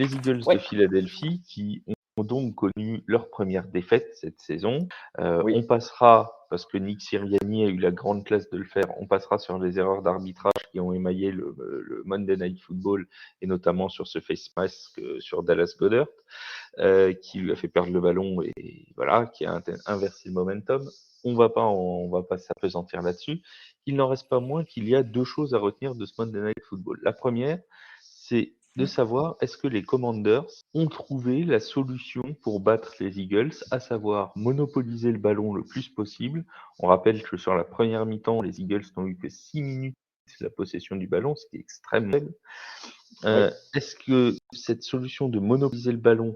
Les Eagles de Ouais. Philadelphie qui ont donc connu leur première défaite cette saison. Oui. On passera, parce que Nick Sirianni a eu la grande classe de le faire, on passera sur les erreurs d'arbitrage qui ont émaillé le Monday Night Football et notamment sur ce face mask sur Dallas Goedert qui lui a fait perdre le ballon et voilà, qui a inversé le momentum. On va pas s'appesantir là-dessus. Il n'en reste pas moins qu'il y a deux choses à retenir de ce Monday Night Football. La première, c'est de savoir est-ce que les Commanders ont trouvé la solution pour battre les Eagles, à savoir monopoliser le ballon le plus possible. On rappelle que sur la première mi-temps, les Eagles n'ont eu que 6 minutes la possession du ballon, ce qui est extrêmement faible. Oui. Est-ce que cette solution de monopoliser le ballon,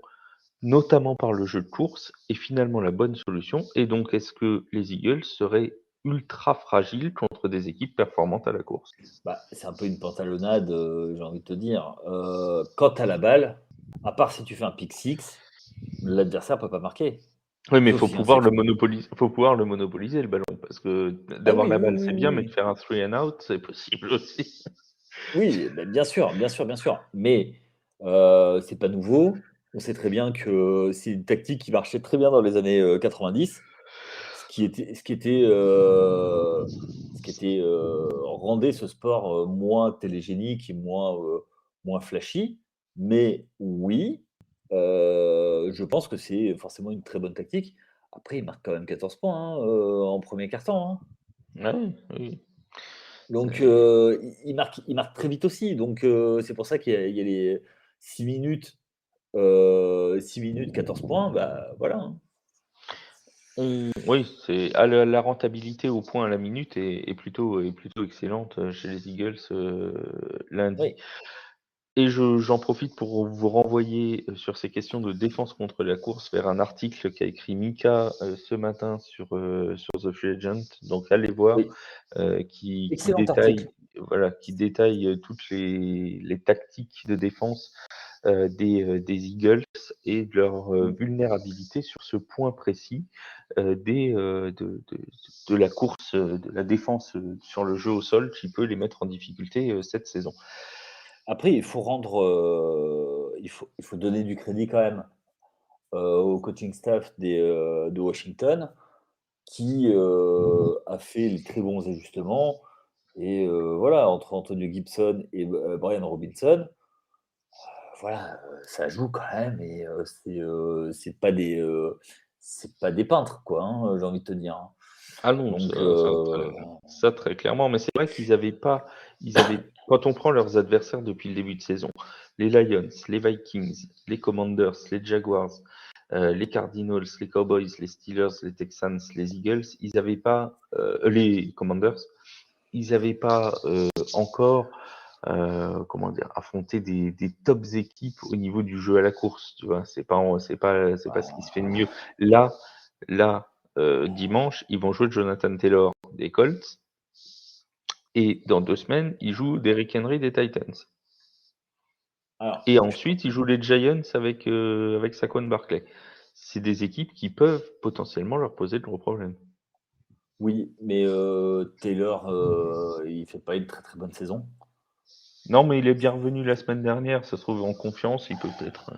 notamment par le jeu de course, est finalement la bonne solution? Et donc, est-ce que les Eagles seraient ultra fragiles contre des équipes performantes à la course? Bah, c'est un peu une pantalonnade, j'ai envie de te dire. Quand tu as la balle, à part si tu fais un pick six, l'adversaire peut pas marquer. Oui, mais il Sauf faut si un pouvoir safety. le monopoliser, le ballon, parce que Ah d'avoir oui, la oui, balle, oui, c'est oui, bien, mais de oui. faire un three and out, c'est possible aussi. Oui, bah, bien sûr, bien sûr, bien sûr. Mais c'est pas nouveau. On sait très bien que c'est une tactique qui marchait très bien dans les années 90. Ce qui rendait ce sport moins télégénique et moins flashy. Mais oui, je pense que c'est forcément une très bonne tactique. Après, il marque quand même 14 points hein, en premier quart-temps, hein. Ouais, oui. Donc, C'est il marque très vite aussi. Donc, c'est pour ça qu'il y a les 6 minutes, 6 minutes, 14 points. Bah, voilà, hein. Oui, c'est la rentabilité au point à la minute est plutôt excellente chez les Eagles lundi. Oui, Et j'en profite pour vous renvoyer sur ces questions de défense contre la course vers un article qu'a écrit Mika ce matin sur The Free Agent. Donc allez voir, oui. qui Excellent article. détaille, voilà, qui détaille toutes les tactiques de défense des Eagles et de leur Mmh. vulnérabilité sur ce point précis de la course, de la défense sur le jeu au sol qui peut les mettre en difficulté cette saison. Après, il faut donner du crédit quand même, au coaching staff de Washington qui, a fait les très bons ajustements et voilà, entre Antonio Gibson et Brian Robinson, voilà, ça joue quand même et c'est pas des peintres quoi, hein, j'ai envie de te dire, hein. Ah non, Donc ça très clairement, mais c'est vrai qu'ils avaient pas quand on prend leurs adversaires depuis le début de saison, les Lions, les Vikings, les Commanders, les Jaguars, les Cardinals, les Cowboys, les Steelers, les Texans, les Eagles, ils avaient pas, les Commanders, ils avaient pas, encore, comment dire? Affronté des tops équipes au niveau du jeu à la course, tu vois? C'est pas ce qui se fait de mieux. Là là, dimanche, ils vont jouer Jonathan Taylor des Colts et dans 2 semaines, ils jouent Derrick Henry des Titans alors et je ensuite ils jouent les Giants avec Saquon Barkley. C'est des équipes qui peuvent potentiellement leur poser de gros problèmes. Oui, mais Taylor, il fait pas une très, très bonne saison. Non, mais il est bien revenu la semaine dernière, ça se trouve en confiance, il peut peut-être,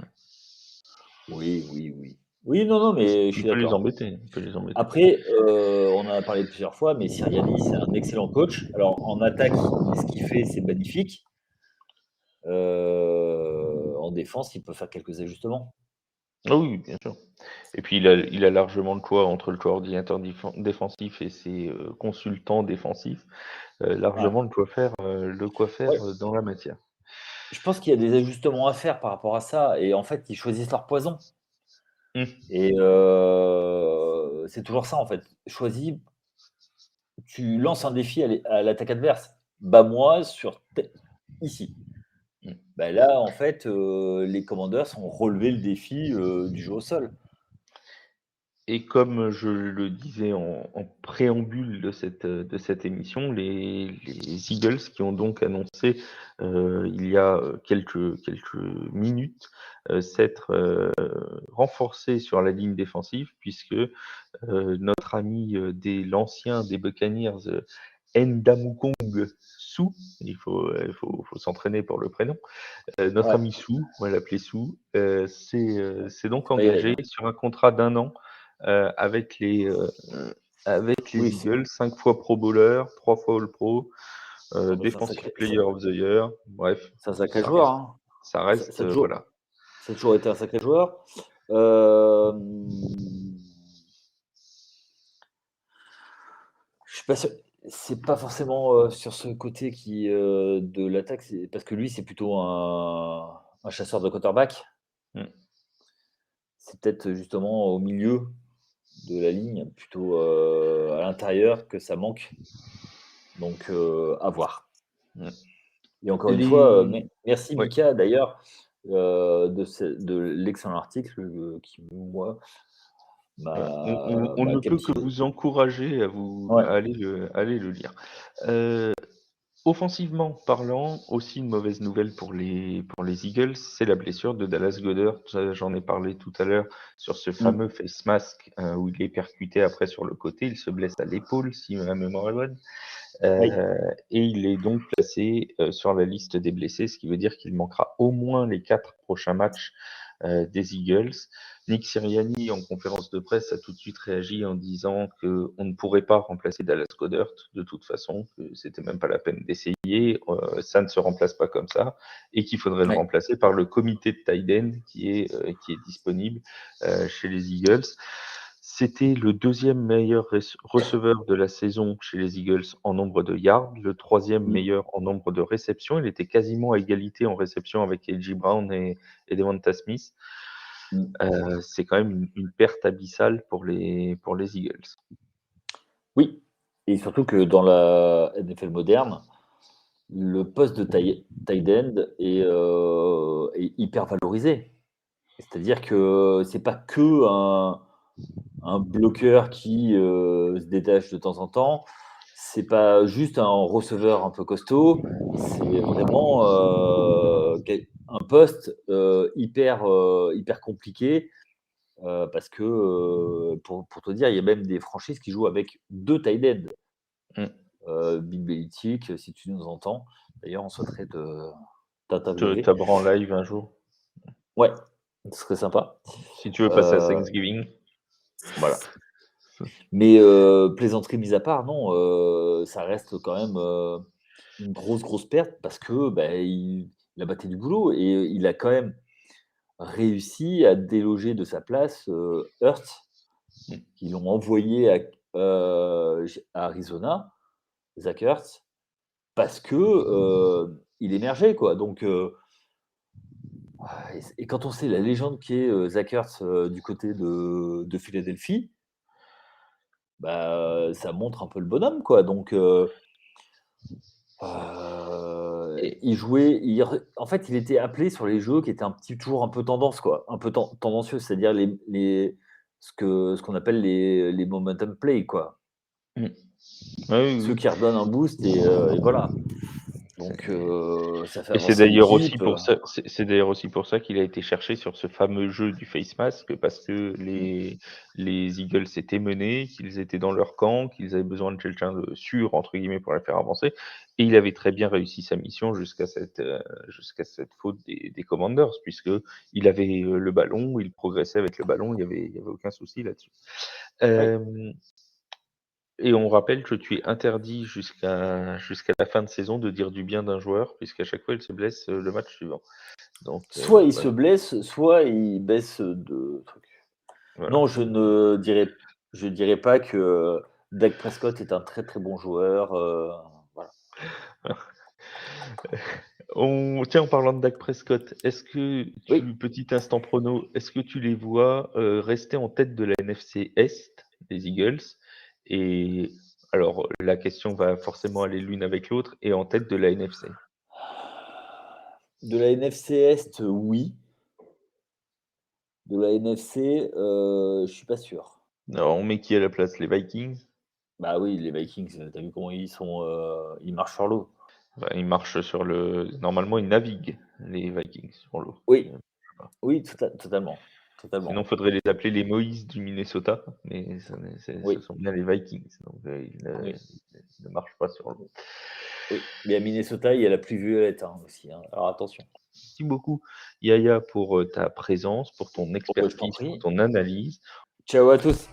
Oui, oui, oui. Oui, non, non, mais je il suis peut les d'accord. embêter, il peut les embêter. Après, on en a parlé plusieurs fois, mais Sirianni, c'est un excellent coach. Alors en attaque, ce qu'il fait, c'est magnifique. En défense, il peut faire quelques ajustements. Ah oui, bien sûr. Et puis il a largement le choix entre le coordinateur défensif et ses consultants défensifs, Voilà. largement le quoi faire Ouais, dans la matière. je pense qu'il y a des ajustements à faire par rapport à ça et en fait, ils choisissent leur poison Mmh. et c'est toujours ça, en fait. Tu lances un défi à l'attaque adverse. Bats-moi ici. Mmh. Bah, là, en fait, les Commanders ont relevé le défi, du jeu au sol. Et comme je le disais en préambule de cette émission, les Eagles qui ont donc annoncé, il y a, quelques minutes, s'être, renforcés sur la ligne défensive puisque, notre ami, l'ancien des Buccaneers, Ndamukong Sou, il faut s'entraîner pour le prénom. Notre Ouais, ami Sou, on va l'appeler Sou, c'est donc pas Irène, engagé hein. sur un contrat d'1 an avec les Oui, Eagles, 5 fois Pro Bowler, 3 fois All-Pro, non, mais Defensive Player of the Year. Bref, c'est un sacré ça joueur, reste, hein. ça Ça, reste, ça a toujours, voilà. ça a toujours été un sacré joueur. Euh, je suis pas sûr. C'est pas forcément sur ce côté de l'attaque, parce que lui, c'est plutôt un chasseur de quarterback. Mm. C'est peut-être justement au milieu de la ligne, plutôt à l'intérieur, que ça manque. Donc, à voir. Mm. Et encore une fois, Les... merci Ouais. Mika d'ailleurs de l'excellent article qui, moi, On m'a ne peut que captivé. vous encourager Ouais. à aller le lire. Offensivement parlant, aussi une mauvaise nouvelle pour les Eagles, c'est la blessure de Dallas Goedert. J'en ai parlé tout à l'heure sur ce Mm. fameux face mask où il est percuté après sur le côté. Il se blesse à l'épaule, si ma mémoire est bonne. Oui. Et il est donc placé sur la liste des blessés, ce qui veut dire qu'il manquera au moins les 4 prochains matchs des Eagles. Nick Sirianni, en conférence de presse, a tout de suite réagi en disant qu'on ne pourrait pas remplacer Dallas Goedert de toute façon, que c'était même pas la peine d'essayer, ça ne se remplace pas comme ça, et qu'il faudrait le Oui. remplacer par le comité de tight end qui est disponible chez les Eagles. C'était le deuxième meilleur receveur de la saison chez les Eagles en nombre de yards, le troisième Mm. meilleur en nombre de réceptions. Il était quasiment à égalité en réception avec A.J. Brown et Devonta Smith. Mm. C'est quand même une perte abyssale pour les Eagles. Oui. Et surtout que dans la NFL moderne, le poste de tight end est hyper valorisé. C'est-à-dire que c'est pas que un bloqueur qui se détache de temps en temps. C'est pas juste un receveur un peu costaud. C'est vraiment un poste hyper compliqué parce que, pour te dire, il y a même des franchises qui jouent avec 2 tight ends. Mm. Bill Belichick, si tu nous entends. D'ailleurs, on souhaiterait t'interviewer. T'aborder en live un jour, Ouais, ce serait sympa. si tu veux passer à Euh, Thanksgiving. voilà. Mais plaisanterie mise à part, non, ça reste quand même une grosse perte parce que il a battu du boulot et il a quand même réussi à déloger de sa place Hurts, Mm. qu'ils l'ont envoyé à Arizona, Zach Ertz, parce que il émergeait, quoi. Donc, et quand on sait la légende qui est Zach Ertz du côté de Philadelphie, ça montre un peu le bonhomme, quoi. Donc, Et, il jouait, en fait, il était appelé sur les jeux qui étaient toujours un peu tendance, quoi, un peu tendancieux, c'est-à-dire ce qu'on appelle les momentum play, quoi. mm. Ouais, oui, Ceux oui. qui redonnent un boost et voilà. Donc, ça fait Et c'est avancer d'ailleurs aussi l'équipe. pour ça, c'est d'ailleurs aussi pour ça qu'il a été cherché sur ce fameux jeu du face mask, parce que Mm. les Eagles étaient menés, qu'ils étaient dans leur camp, qu'ils avaient besoin de quelqu'un de sûr entre guillemets pour les faire avancer, et il avait très bien réussi sa mission jusqu'à cette faute des Commanders, puisque il avait le ballon, il progressait avec le ballon, il y avait aucun souci là-dessus. Oui. Euh, et on rappelle que tu es interdit jusqu'à la fin de saison de dire du bien d'un joueur, puisqu'à chaque fois il se blesse le match suivant. Donc Soit il se voilà. blesse, soit il baisse de trucs. Voilà. Non, je dirais pas que Dak Prescott est un très bon joueur. Voilà. Tiens, en parlant de Dak Prescott, Oui. petit instant prono, est-ce que tu les vois rester en tête de la NFC Est, des Eagles? Et alors, la question va forcément aller l'une avec l'autre, et en tête de la NFC. De la NFC Est, oui. De la NFC, je suis pas sûr. Alors, on met qui à la place? Les Vikings? Bah oui, les Vikings, tu vu comment ils sont, ils marchent sur l'eau. Bah, ils marchent sur le. Normalement, ils naviguent, les Vikings, sur l'eau. Oui, oui, totalement. totalement. Sinon, il faudrait les appeler les Moïse du Minnesota, mais Oui. ce sont bien les Vikings, donc Oui. ils ne marchent pas sur l'eau. Oui, mais à Minnesota, il y a la pluie violette aussi, hein, alors attention. Merci beaucoup, Yaya, pour ta présence, pour ton Oh, bah, je t'en expertise, pour prie. ton analyse. Ciao à tous.